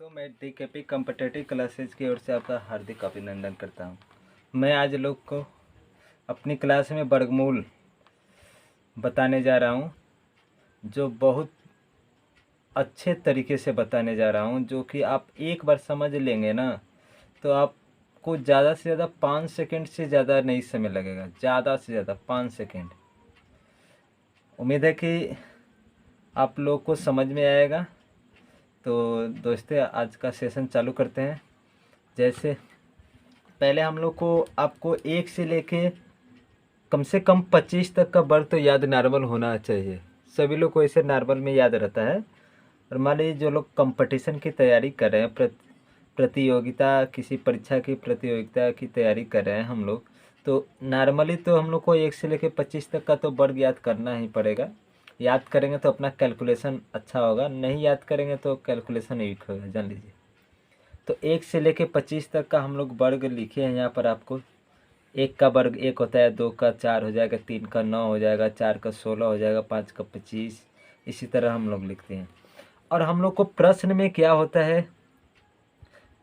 दोस्तों, मैं DKP competitive classes की ओर से आपका हार्दिक अभिनंदन करता हूं। मैं आज लोग को अपनी क्लास में वर्गमूल बताने जा रहा हूं, जो बहुत अच्छे तरीके से बताने जा रहा हूं, जो कि आप एक बार समझ लेंगे ना तो आपको ज़्यादा से ज़्यादा 5 सेकंड से ज़्यादा नहीं समय लगेगा। ज़्यादा से ज़्यादा 5 सेकंड। उम्मीद है कि आप लोग को समझ में आएगा। तो दोस्तों, आज का सेशन चालू करते हैं। जैसे पहले हम लोग को आपको 1 से लेके कम से कम 25 तक का वर्ग तो याद नॉर्मल होना चाहिए। सभी लोग को ऐसे नॉर्मल में याद रहता है। और मान लीजिए जो लोग कंपटीशन की तैयारी कर रहे हैं, प्रतियोगिता, किसी परीक्षा की प्रतियोगिता की तैयारी कर रहे हैं हम लोग, तो नॉर्मली तो हम लोग को 1 से लेके 25 तक का तो वर्ग याद करना ही पड़ेगा। याद करेंगे तो अपना कैलकुलेशन अच्छा होगा, नहीं याद करेंगे तो कैलकुलेशन वीक होगा, जान लीजिए। तो 1 से लेके 25 तक का हम लोग वर्ग लिखे हैं यहाँ पर आपको। 1 का वर्ग 1 होता है, 2 का 4 हो जाएगा, 3 का 9 हो जाएगा, 4 का 16 हो जाएगा, 5 का 25। इसी तरह हम लोग लिखते हैं। और हम लोग को प्रश्न में क्या होता है,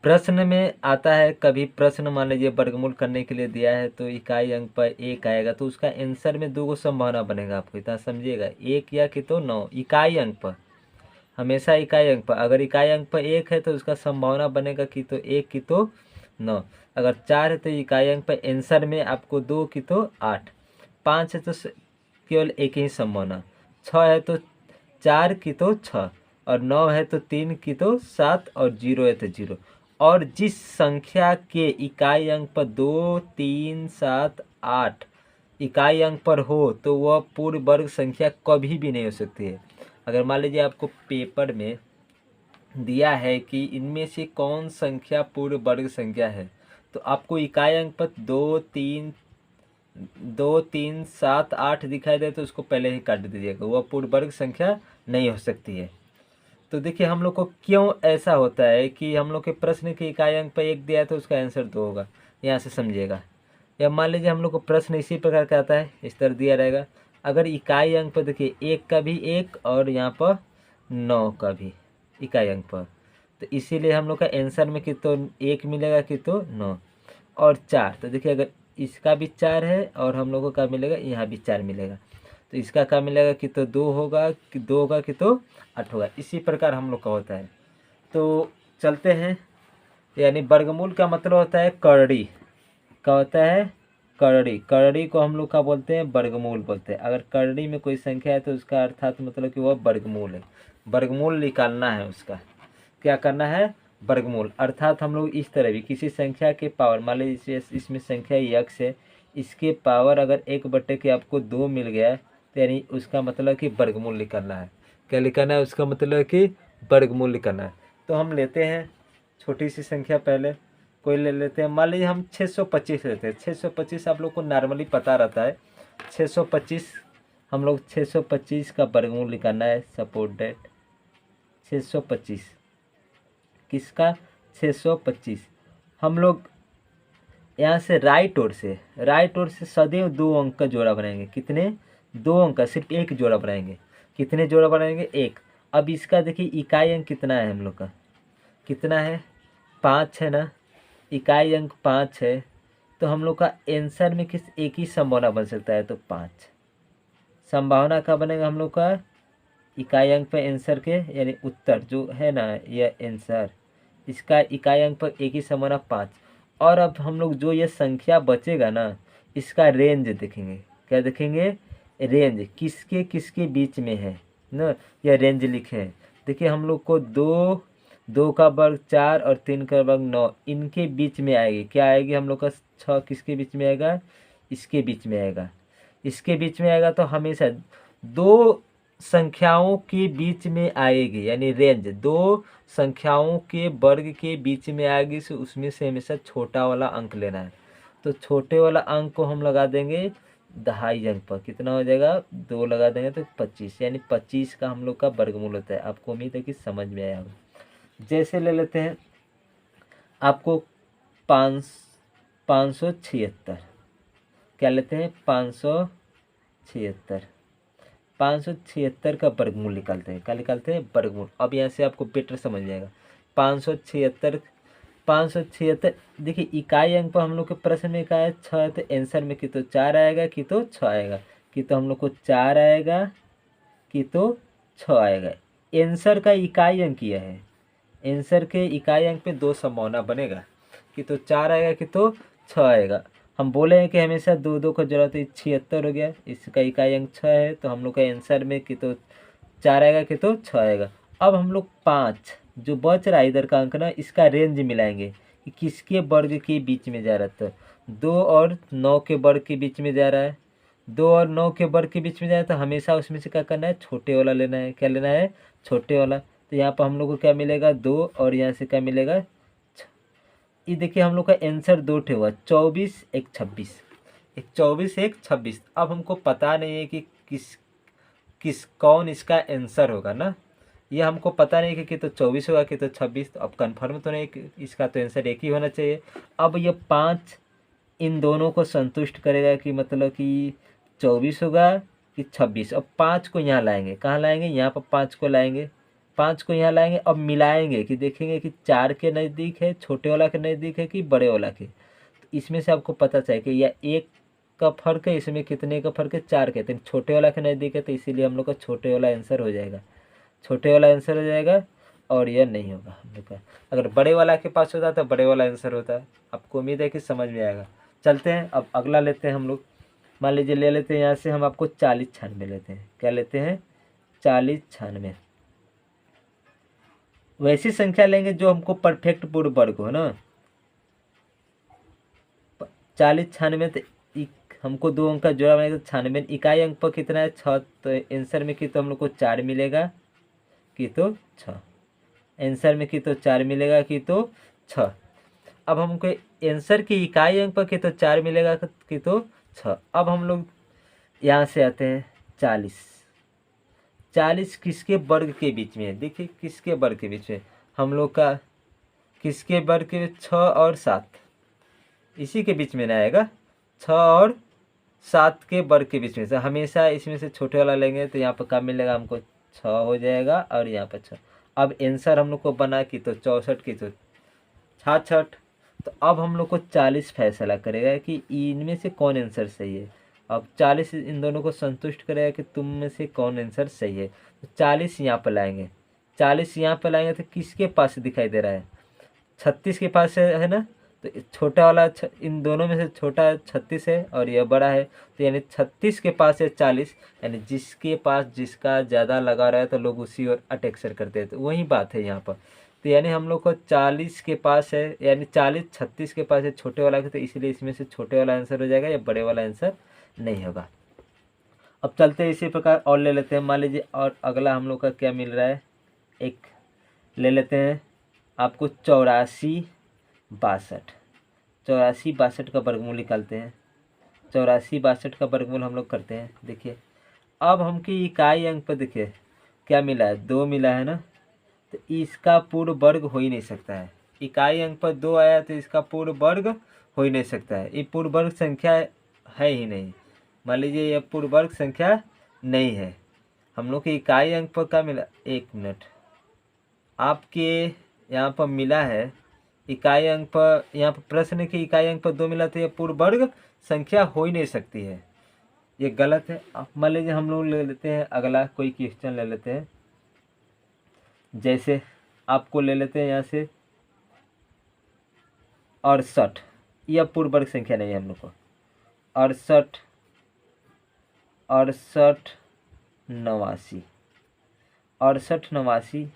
प्रश्न में आता है, कभी प्रश्न मान लीजिए वर्गमूल करने के लिए दिया है तो इकाई अंक पर 1 आएगा, तो उसका आंसर में 2 संभावना बनेगा। आपको इतना समझिएगा, 1 या कि तो 9 इकाई अंक पर, हमेशा इकाई अंक पर। अगर इकाई अंक पर 1 है तो उसका संभावना बनेगा कि तो 1 की तो 9। अगर 4 है तो इकाई अंक पर आंसर में आपको 2 की तो 8। 5 है तो केवल एक ही संभावना। 6 है तो 4 की तो 6। और 9 है तो 3 की तो 7। और 0 है तो 0। और जिस संख्या के इकाई अंक पर 2, 3, 7, 8 इकाई अंक पर हो तो वह पूर्ण वर्ग संख्या कभी भी नहीं हो सकती है। अगर मान लीजिए आपको पेपर में दिया है कि इनमें से कौन संख्या पूर्ण वर्ग संख्या है, तो आपको इकाई अंक पर 2, 3, 7, 8 दिखाई दे तो उसको पहले ही काट दीजिएगा, वह पूर्ण वर्ग संख्या नहीं हो सकती है। तो देखिए हम लोग को क्यों ऐसा होता है कि हम लोग के प्रश्न के इकाई अंक पर 1 दिया है तो उसका आंसर 2 होगा, यहाँ से समझिएगा। या मान लीजिए हम लोग को प्रश्न इसी प्रकार का आता है, इस तरह दिया रहेगा। अगर इकाई अंक पर देखिए 1 का भी 1 और यहाँ पर 9 का भी इकाई अंक पर, तो इसीलिए हम लोग का आंसर में कि तो 1 मिलेगा कि तो 9 और 4। तो देखिए अगर इसका भी 4 है और हम लोगों का मिलेगा, यहाँ भी 4 मिलेगा, तो इसका क्या मिलेगा कि तो 2 होगा, कि 2 होगा कि तो 8 होगा। इसी प्रकार हम लोग का होता है। तो चलते हैं। यानी वर्गमूल का मतलब होता है करड़ी। क्या होता है? करड़ी। करड़ी को हम लोग का बोलते हैं वर्गमूल बोलते हैं। अगर करड़ी में कोई संख्या है तो उसका अर्थात मतलब कि वह वर्गमूल है। वर्गमूल निकालना है उसका। क्या करना है? वर्गमूल। अर्थात हम लोग इस तरह भी किसी संख्या के पावर, मान लीजिए इसमें संख्या x है, इसके पावर अगर 1 के आपको 2 मिल गया तो यानी उसका मतलब कि वर्गमूल निकालना है। क्या निकालना है? उसका मतलब कि वर्गमूल निकालना है। तो हम लेते हैं छोटी सी संख्या, पहले कोई ले लेते हैं। मान लीजिए हम 625 लेते हैं। 625 आप लोग को नॉर्मली पता रहता है। 625 हम लोग 625 का वर्गमूल निकालना है। सपोज दैट 625 किसका? 625। हम लोग यहाँ से राइट ओर से सदैव 2 अंक का जोड़ा बनाएंगे। कितने? 2 अंक का, सिर्फ एक जोड़ा बनाएंगे। कितने जोड़ा बनाएंगे? 1। अब इसका देखिए इकाई अंक कितना है हम लोग का? कितना है? 5 है ना। इकाई अंक 5 है, तो हम लोग का आंसर में किस एक ही संभावना बन सकता है, तो 5 संभावना का बनेगा हम लोग का इकाई अंक पर आंसर के, यानी उत्तर जो है ना यह आंसर, इसका इकाई अंक पर एक ही संभावना 5। और अब हम लोग जो ये संख्या बचेगा ना, इसका रेंज देखेंगे। क्या देखेंगे? रेंज किसके किसके बीच में है ना, यह रेंज लिखे हैं। देखिए हम लोग को 2 का वर्ग 4 और 3 का वर्ग 9 इनके बीच में आएगी। क्या आएगी हम लोग का? 6 किसके बीच में आएगा? इसके बीच में आएगा। इसके बीच में आएगा तो हमेशा 2 संख्याओं के बीच में आएगी, यानी रेंज 2 संख्याओं के वर्ग के बीच में आएगी। तो उसमें से हमेशा छोटा वाला अंक लेना है। तो छोटे वाला अंक को हम लगा देंगे दहाई अंक पर। कितना हो जाएगा? 2 लगा देंगे तो 25, यानी 25 का हम लोग का वर्गमूल होता है। आपको उम्मीद है कि समझ में आया होगा। जैसे ले लेते हैं आपको 576। क्या लेते हैं? 576। 576 का वर्गमूल निकालते हैं। क्या निकालते हैं? वर्गमूल। अब यहाँ से आपको बेटर समझ जाएगा। 576 576। देखिए इकाई अंक पर हम लोग के प्रश्न में क्या है 6, तो आंसर में कि तो 4 आएगा कि तो 6 आएगा, कि तो हम लोग को 4 आएगा कि तो 6 आएगा। आंसर का इकाई अंक यह है, आंसर के इकाई अंक पे 2 संभावना बनेगा, कि तो 4 आएगा कि तो 6 आएगा। हम बोले हैं कि हमेशा 2 का जरूरत है, 76 हो गया, इसका इकाई अंक 6 है, तो हम लोग का आंसर में कि तो 4 आएगा कि तो 6 आएगा। अब हम लोग 5 जो बच रहा है इधर का अंक ना, इसका रेंज मिलाएंगे कि किसके वर्ग के बीच में जा रहा है। तो 2 और 9 के वर्ग के बीच में जा रहा है, 2 और 9 के वर्ग के बीच में जा रहा है, तो हमेशा उसमें से क्या करना है, छोटे वाला लेना है। क्या लेना है, छोटे वाला। तो यहाँ पर हम लोग को क्या मिलेगा 2, और यहाँ से क्या मिलेगा, ये देखिए हम लोग का आंसर 2 ठे हुआ, 24 एक 26, एक 24 एक 26। अब हमको पता नहीं है कि किस कौन इसका आंसर होगा ना, ये हमको पता नहीं कि तो 24 होगा कि तो 26। तो अब कन्फर्म तो नहीं कि इसका तो आंसर एक ही होना चाहिए। अब ये 5 इन दोनों को संतुष्ट करेगा कि मतलब कि 24 होगा कि 26। अब 5 को यहाँ लाएंगे, कहाँ लाएंगे, यहाँ पर 5 को लाएंगे, 5 को यहाँ लाएंगे। अब मिलाएंगे कि देखेंगे कि 4 के नज़दीक है, छोटे वाला के नज़दीक है कि बड़े वाला के। तो इसमें से आपको पता चले कि यह 1 का फर्क है, इसमें कितने का फर्क है, 4 के, तो छोटे वाला के नज़दीक है, तो इसीलिए हम लोग का छोटे वाला आंसर हो जाएगा, छोटे वाला आंसर हो जाएगा। और यह नहीं होगा हम लोग का। अगर बड़े वाला के पास होता तो बड़े वाला आंसर होता है। आपको उम्मीद है कि समझ में आएगा। चलते हैं अब अगला लेते हैं हम लोग। मान लीजिए ले लेते हैं यहाँ से हम आपको 4096 लेते हैं। क्या लेते हैं, 4096। वैसी संख्या लेंगे जो हमको परफेक्ट पूर्ण वर्ग हो ना। 4096 तो हमको 2 अंक का जोड़ा बनेगा, तो 96 इकाई अंक पर कितना है 6, तो आंसर में कि तो हम लोग को 4 मिलेगा कि तो 6, आंसर में कि तो 4 मिलेगा कि तो 6। अब हमको आंसर की इकाई अंक पर कि तो 4 मिलेगा कि तो 6। अब हम लोग यहाँ से आते हैं 40, 40 किसके वर्ग के बीच में है, देखिए किसके वर्ग के बीच में हम लोग का, किसके वर्ग के 6 और 7, इसी के बीच में ना आएगा, 6 और 7 के वर्ग के बीच में से हमेशा इसमें से छोटे वाला लेंगे, तो यहाँ पर कम मिलेगा हमको 6 हो जाएगा, और यहाँ पर 6। अब आंसर हम लोग को बना कि तो 64 की तो 66। तो अब हम लोग को 40 फैसला करेगा कि इनमें से कौन आंसर सही है। अब 40 इन दोनों को संतुष्ट करेगा कि तुम में से कौन आंसर सही है। तो 40 यहाँ पर लाएंगे, 40 यहाँ पर लाएंगे, तो किसके पास दिखाई दे रहा है, 36 के पास है ना। तो छोटा वाला इन दोनों में से छोटा 36 है और यह बड़ा है, तो यानी 36 के पास है 40, यानी जिसके पास जिसका ज़्यादा लगा रहा है तो लोग उसी ओर अटेक्सर करते हैं। तो वही बात है यहाँ पर। तो यानी हम लोग को 40 के पास है, यानी 40 36 के पास है छोटे वाला के, तो इसलिए इसमें से छोटे वाला आंसर हो जाएगा, या बड़े वाला आंसर नहीं होगा। अब चलते हैं इसी प्रकार और ले लेते हैं। मान लीजिए और अगला हम लोग का क्या मिल रहा है, एक ले लेते हैं आपको 84 62, 84 62 का वर्गमूल निकालते हैं। 84 62 का वर्गमूल हम लोग करते हैं। देखिए अब हमकी इकाई अंक पर देखिए क्या मिला है, 2 मिला है ना, तो इसका पूर्ण वर्ग हो ही नहीं सकता है। इकाई अंक पर 2 आया तो इसका पूर्ण वर्ग हो ही नहीं सकता है, ये पूर्ण वर्ग संख्या है ही नहीं। मान लीजिए यह पूर्ण वर्ग संख्या नहीं है। हम लोग की इकाई अंक पर क्या मिला, 1 मिनट, आपके यहाँ पर मिला है इकाई अंक पर, यहाँ पर प्रश्न की इकाई अंक पर 2 मिला, तो यह पूर्ण वर्ग संख्या हो ही नहीं सकती है, ये गलत है। अब मान लीजिए हम लोग ले लेते हैं अगला कोई क्वेश्चन ले लेते हैं, जैसे आपको ले लेते हैं यहाँ से 68, यह पूर्ण वर्ग संख्या नहीं है हम लोग को। 68 68 89, 68 89,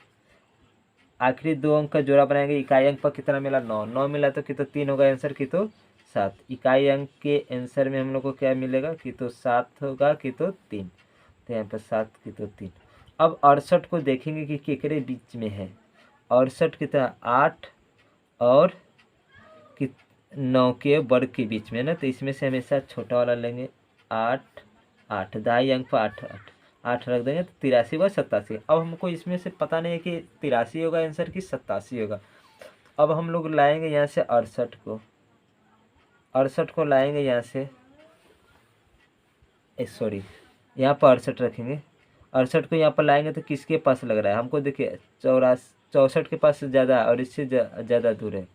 आखिरी 2 अंक का जोड़ा बनाएंगे। इकाई अंक पर कितना मिला, 9, 9 मिला तो कि तो 3 होगा आंसर, कि तो 7। इकाई अंक के आंसर में हम लोग को क्या मिलेगा, कि तो 7 होगा कि तो 3, तो यहाँ पर 7 की तो 3। अब 68 को देखेंगे कि केकरे बीच में है, 68 कितना 8 और कि 9 के वर्ग के बीच में ना, तो इसमें से हमेशा छोटा वाला लेंगे। 8 8 दाई अंक पर 8 8 8 रख देंगे, तो 83 व 87। अब हमको इसमें से पता नहीं है कि 83 होगा आंसर कि 87 होगा। अब हम लोग लाएंगे यहाँ से 68 को, 68 को लाएंगे यहाँ से, सॉरी यहाँ पर 68 रखेंगे 68 को यहाँ पर लाएंगे तो किसके पास लग रहा है हमको, देखिए 64 के पास ज़्यादा और इससे ज़्यादा दूर है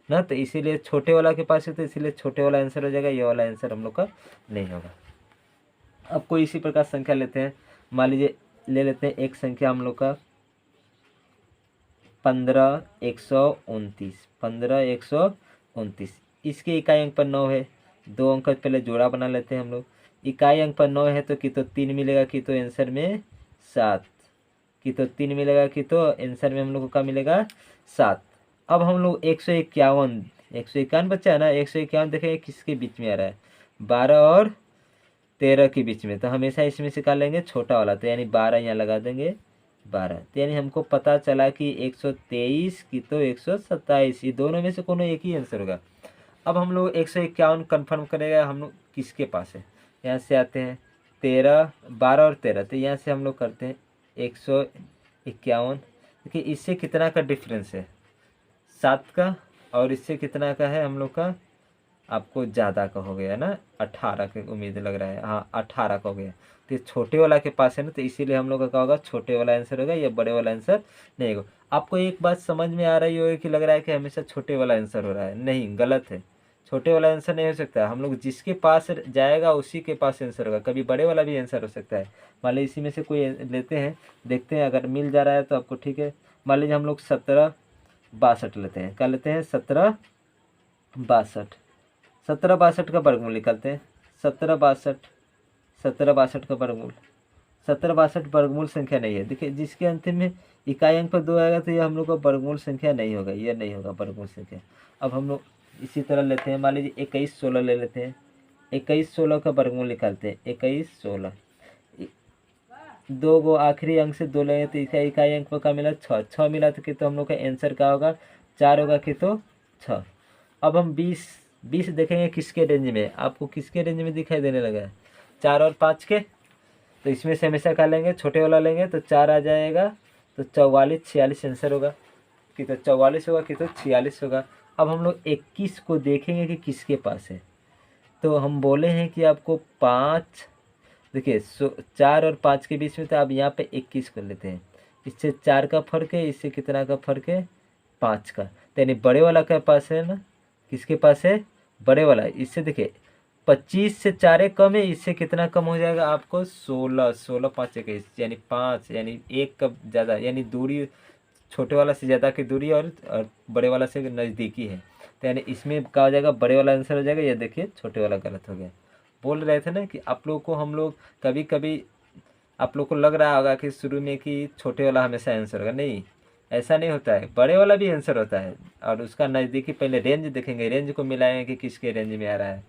ना, तो इसीलिए छोटे वाला के पास है, तो इसीलिए छोटे वाला आंसर हो जाएगा, ये वाला आंसर हम लोग का नहीं होगा। अब कोई इसी प्रकार संख्या लेते हैं, मान लीजिए ले लेते हैं एक संख्या हम लोग का 15,129, 15,129। इसके इकाई अंक पर 9 है, 2 अंक पहले जोड़ा बना लेते हैं हम लोग। इकाई अंक पर 9 है तो कि तो 3 मिलेगा, कि तो आंसर में 7, कि तो 3 मिलेगा, कि तो आंसर में हम लोग को क्या मिलेगा 7। अब हम लोग 151 बच्चा है ना, 151 देखेंगे किसके बीच में आ रहा है, 12 और 13 के बीच में, तो हमेशा इसमें से क्या लेंगे छोटा वाला, तो यानी 12 यहाँ लगा देंगे 12, तो यानी हमको पता चला कि 123 की तो 127, ये दोनों में से कोनो एक ही आंसर होगा। अब हम लोग 151 कन्फर्म करेगा हम लोग किसके पास है, यहाँ से आते हैं 13, 12 और 13, तो यहाँ से हम लोग करते हैं 151। देखिए इससे कितना का डिफरेंस है 7 का, और इससे कितना का है हम लोग का, आपको ज़्यादा का हो गया ना 18 की उम्मीद लग रहा है, हाँ 18 का हो गया, तो ये छोटे वाला के पास है ना, तो इसीलिए हम लोग का क्या होगा छोटे वाला आंसर होगा, या बड़े वाला आंसर नहीं होगा। आपको एक बात समझ में आ रही होगी कि लग रहा है कि हमेशा छोटे वाला आंसर हो रहा है, नहीं गलत है, छोटे वाला आंसर नहीं हो सकता, हम लोग जिसके पास जाएगा उसी के पास आंसर होगा, कभी बड़े वाला भी आंसर हो सकता है। मान लीजिए इसी में से कोई लेते हैं, देखते हैं अगर मिल जा रहा है तो आपको ठीक है। मान लीजिए हम लोग 1762 लेते हैं, क्या लेते हैं 1762, 1762 का वर्गमूल निकालते हैं, 1762 का वर्गमूल, 1762 वर्गमूल संख्या नहीं है। देखिए जिसके अंतिम में इकाई अंक पर 2 आएगा तो ये हम लोग का वर्गमूल संख्या नहीं होगा, ये नहीं होगा वर्गमूल संख्या। अब हम लोग इसी तरह लेते हैं, मान लीजिए 2116 ले लेते हैं, 2116 का वर्गमूल निकालते हैं, 2116, 2 गो आखिरी अंक से 2 लेंगे तो इकाई अंक पर क्या मिला 6, 6 मिला तो कि तो हम लोग का आंसर क्या होगा 4 होगा, कि तो 6। अब हम 20 देखेंगे किसके रेंज में, आपको किसके रेंज में दिखाई देने लगा है 4 और 5 के, तो इसमें से हमेशा क्या लेंगे छोटे वाला लेंगे, तो 4 आ जाएगा, तो 44 46 आंसर होगा, कि तो 44 होगा, कि तो 46 होगा। अब हम लोग 21 को देखेंगे कि किसके पास है, तो हम बोले हैं कि आपको 5, देखिए 4 और 5 के बीच में, तो आप यहाँ पे 21 कर लेते हैं, इससे 4 का फर्क है, इससे कितना का फर्क है 5 का, तो यानी बड़े वाला के पास है ना, किसके पास है बड़े वाला, इससे देखिए 25 से 4 कम है, इससे कितना कम हो जाएगा आपको 16, 16 5 21, यानी 5, यानी 1 का ज़्यादा, यानी दूरी छोटे वाला से ज़्यादा की दूरी और बड़े वाला से नज़दीकी है, तो यानी इसमें क्या हो जाएगा बड़े वाला आंसर हो जाएगा, ये देखिए छोटे वाला गलत हो गया। बोल रहे थे ना कि आप लोग को हम लोग कभी कभी आप लोग को लग रहा होगा कि शुरू में कि छोटे वाला हमेशा आंसर होगा, नहीं ऐसा नहीं होता है, बड़े वाला भी आंसर होता है, और उसका नज़दीकी पहले रेंज देखेंगे, रेंज को मिलाएंगे कि किसके रेंज में आ रहा है।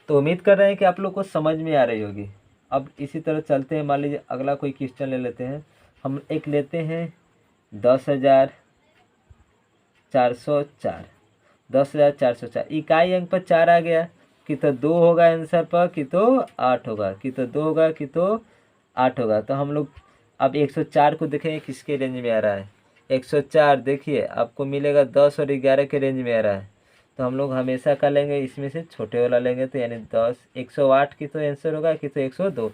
तो उम्मीद कर रहे हैं कि आप लोग को समझ में आ रही होगी। अब इसी तरह चलते हैं, मान लीजिए अगला कोई क्वेश्चन ले लेते हैं, हम एक लेते हैं 10,404, 10,404 इकाई अंक पर 4 आ गया, कि तो 2 होगा आंसर पर, कि तो 8 होगा, कि तो 2 होगा, कि तो 8 होगा। तो हम लोग अब 104 को देखेंगे किसके रेंज में आ रहा है, 104 देखिए आपको मिलेगा 10 और 11 के रेंज में आ रहा है, तो हम लोग हमेशा का लेंगे इसमें से छोटे वाला लेंगे, तो यानी 10, 108 की तो आंसर होगा, कि तो 102।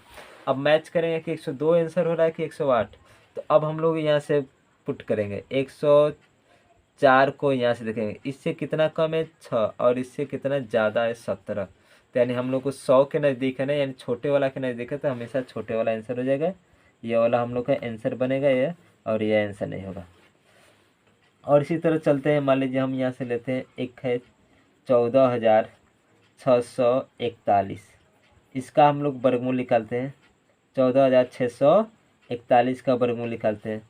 अब मैच करेंगे कि 102 आंसर हो रहा है कि 108, तो अब हम लोग यहाँ से पुट करेंगे 104 को यहाँ से देखेंगे, इससे कितना कम है 6, और इससे कितना ज़्यादा है 17, तो यानी हम लोग को 100 के नज़दीक है ना, यानी छोटे वाला के नज़दीक है, तो हमेशा छोटे वाला आंसर हो जाएगा, ये वाला हम लोग का आंसर बनेगा ये, और ये आंसर नहीं होगा। और इसी तरह चलते हैं, मान लीजिए हम यहाँ से लेते हैं, एक है 14,641, इसका हम लोग वर्गमूल निकालते हैं, 14,641 का वर्गमूल निकालते हैं,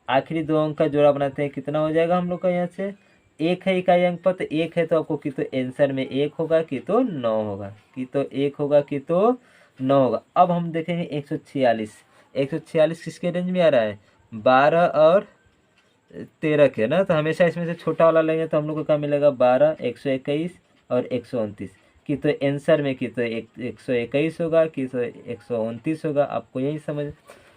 आखिरी 2 अंक का जोड़ा बनाते हैं, कितना हो जाएगा हम लोग का यहाँ से 1 है इकाई अंक पर, तो 1 है तो आपको कि तो आंसर में 1 होगा, कि तो 9 होगा, कि तो 1 होगा, कि तो 9 होगा। अब हम देखेंगे 146, 146 किसके रेंज में आ रहा है 12 और 13 के ना, तो हमेशा इसमें से छोटा वाला लेंगे, तो हम लोग को क्या मिलेगा 12, 121 और 129, कि तो आंसर में कि तो 121 होगा, कि तो 129 होगा, आपको यही समझ।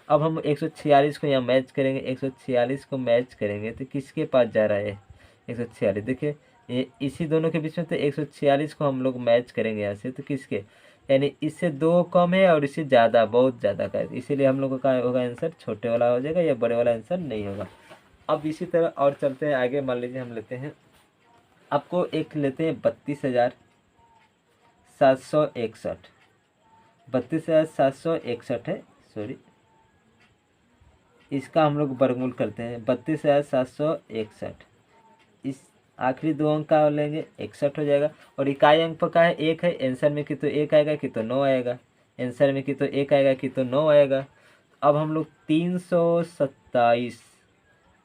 अब हम 146 को यहाँ मैच करेंगे, 146 को मैच करेंगे तो किसके पास जा रहा है 146, देखिए ये इसी दोनों के बीच में, तो 146 को हम लोग मैच करेंगे यहाँ से, तो किसके यानी इससे 2 कम है और इससे ज़्यादा, बहुत ज़्यादा का है, इसीलिए हम लोग का क्या होगा आंसर, छोटे वाला हो जाएगा, या बड़े वाला आंसर नहीं होगा। अब इसी तरह और चलते हैं आगे। मान लीजिए हम लेते हैं, आपको एक लेते हैं 32,761, 32,761 है, सॉरी, इसका हम लोग वर्गमूल करते हैं 32,761, इस आखिरी 2 अंक का लेंगे 61 हो जाएगा, और इकाई अंक पर का है 1 है, आंसर में कि तो 1 आएगा कि तो 9 आएगा, आंसर में कि तो 1 आएगा कि तो 9 आएगा। अब हम लोग 327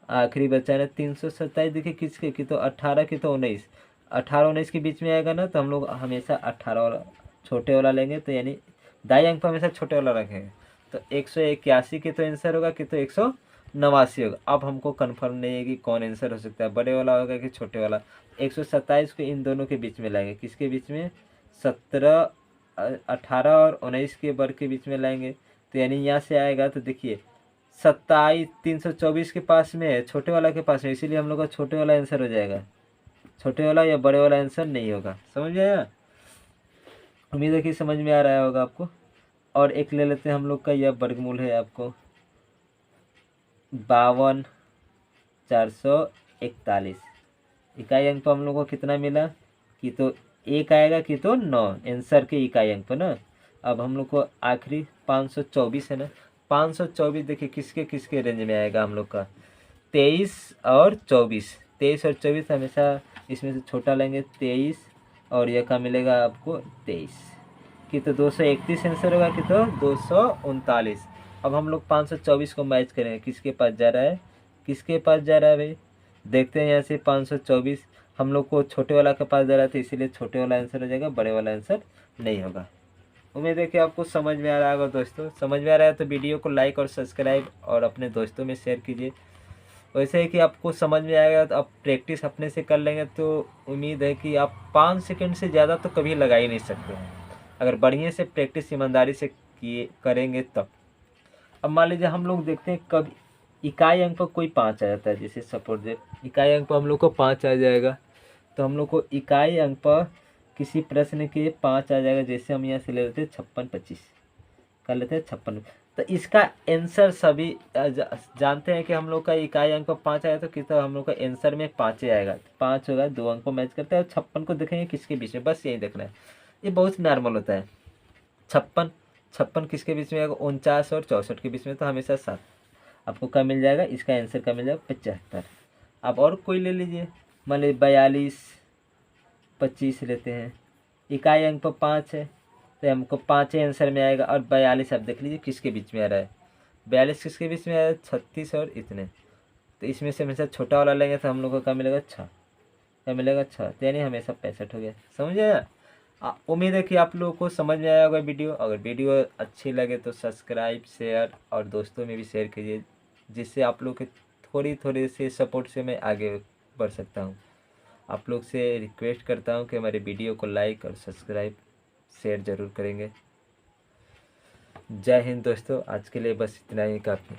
आखिरी बचा है 327, देखिए किसके की तो 18 की तो 19, 18-19 के बीच में आएगा ना, तो हम लोग हमेशा 18 वाला छोटे वाला लेंगे, तो यानी दाई अंक पर हमेशा छोटे वाला रखेंगे। तो 181 की तो आंसर होगा कि तो 189 होगा। अब हमको कन्फर्म नहीं है कि कौन आंसर हो सकता है, बड़े वाला होगा कि छोटे वाला। 127 को इन दोनों के बीच में लाएंगे, किसके बीच में, 18 और 19 के वर्ग के बीच में लाएंगे, तो यानी यहाँ से आएगा, तो देखिए 324 के पास में है, छोटे वाला के पास में, इसीलिए हम लोग का छोटे वाला आंसर हो जाएगा, छोटे वाला या बड़े वाला आंसर नहीं होगा। समझ में आया? उम्मीद है कि समझ में आ रहा होगा आपको। और एक ले लेते हैं हम लोग का, यह वर्गमूल है आपको 52,441, इकाई अंक पर हम लोग को कितना मिला कि तो 1 आएगा कि तो 9, आंसर के इकाई अंक पर ना। अब हम लोग को आखिरी 524 है ना, 524 देखिए किसके किसके रेंज में आएगा हम लोग का, 23 और 24, 23 और 24 हमेशा इसमें से छोटा लेंगे 23, और यह का मिलेगा आपको 23 कि तो 231 आंसर होगा कि तो 239। अब हम लोग 524 को मैच करेंगे, किसके पास जा रहा है, किसके पास जा रहा है भाई, देखते हैं यहाँ से 524 हम लोग को छोटे वाला के पास जा रहा था, इसीलिए छोटे वाला आंसर हो जाएगा, बड़े वाला आंसर नहीं होगा। उम्मीद है कि आपको समझ में आ रहा होगा दोस्तों। समझ में आ रहा है तो वीडियो को लाइक और सब्सक्राइब और अपने दोस्तों में शेयर कीजिए। वैसे है कि आपको समझ में आएगा तो आप प्रैक्टिस अपने से कर लेंगे, तो उम्मीद है कि आप 5 सेकंड से ज़्यादा तो कभी लगा ही नहीं सकते हैं, अगर बढ़िया से प्रैक्टिस ईमानदारी से किए करेंगे तब। अब मान लीजिए हम लोग देखते हैं कब इकाई अंक पर कोई 5 आ जाता है, जैसे सपोज इकाई अंक पर हम लोग को 5 आ जाएगा, तो हम लोग को इकाई अंक पर किसी प्रश्न के 5 आ जाएगा, जैसे हम यहाँ से ले लेते हैं 56-25 कर लेते हैं 56, तो इसका आंसर सभी जानते हैं कि हम लोग का इकाई अंक पर 5 आएगा, तो कितना हम लोग का आंसर में 5 आएगा, 5 होगा, 2 अंक को मैच करता है, और 56 को देखेंगे किसके बीच में, बस यही देखना है, ये बहुत नॉर्मल होता है। 56 किसके बीच में आएगा, 49 और 64 के बीच में, तो हमेशा 7 आपको क्या मिल जाएगा, इसका आंसर क्या मिल जाएगा, 75। आप और कोई ले लीजिए, मान लीजिए 42-25 लेते हैं, इकाई अंक पर 5 है, तो हमको 5 ही आंसर में आएगा, और 42 आप देख लीजिए किसके बीच में आ रहा है, 42 किसके बीच में आ रहा है, 36 और इतने, तो इसमें से हमेशा छोटा वाला लेंगे, तो हम लोग को क्या मिलेगा, 6, क्या मिलेगा, 6, तो यानी हमेशा 65 हो गया। समझ आया? उम्मीद है कि आप लोगों को समझ में आया होगा वीडियो। अगर वीडियो अच्छी लगे तो सब्सक्राइब, शेयर और दोस्तों में भी शेयर कीजिए, जिससे आप लोग के थोड़ी थोड़ी से सपोर्ट से मैं आगे बढ़ सकता हूँ। आप लोग से रिक्वेस्ट करता हूँ कि हमारे वीडियो को लाइक और सब्सक्राइब शेयर ज़रूर करेंगे। जय हिंद दोस्तों, आज के लिए बस इतना ही काफ़ी।